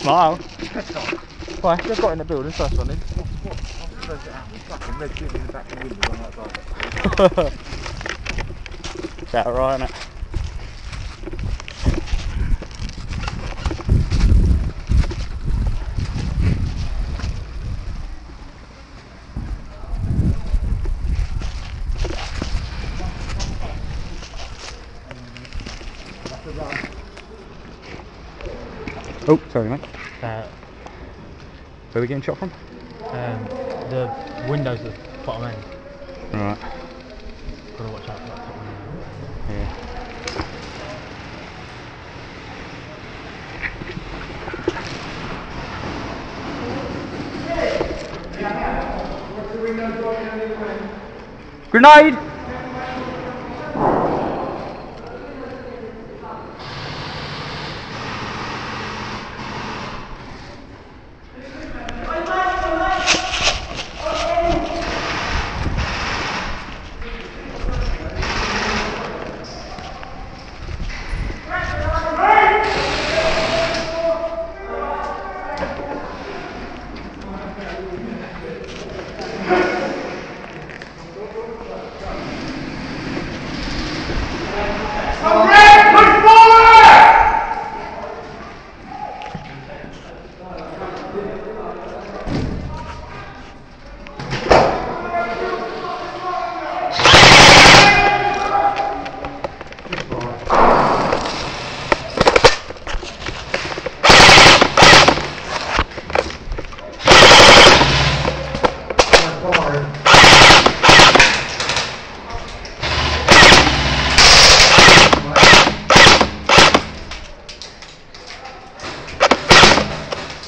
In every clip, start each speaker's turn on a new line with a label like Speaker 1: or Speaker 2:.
Speaker 1: Smile. Why? They've got in the building, first one in.
Speaker 2: Fucking red shit in the back of the window on that side.
Speaker 1: It's out right, isn't it? Oh, sorry mate. Where are we getting shot from?
Speaker 3: The windows at the bottom end.
Speaker 1: Right.
Speaker 3: Gotta watch out for that top window.
Speaker 1: Yeah. Grenade!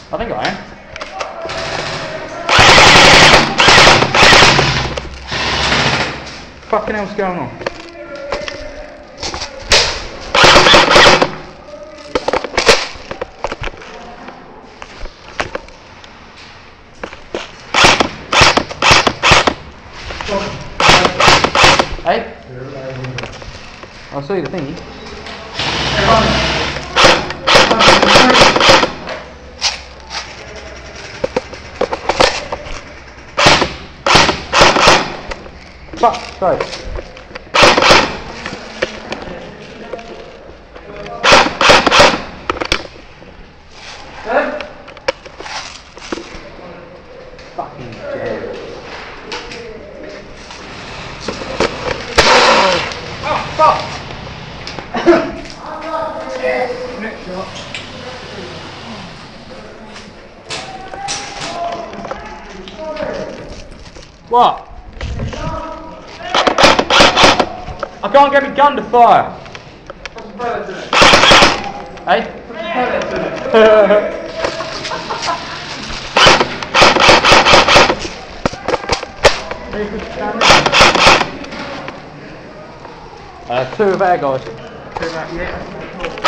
Speaker 1: I think I am. Fucking hell's going on? Hey? I saw the thingy. Fuck, sorry. Fucking jail. Oh, fuck! Next shot. What? I can't get my gun to fire. What's the pellets in it? Hey? What's the pellets in it? Two of our guys. Two of our, yeah.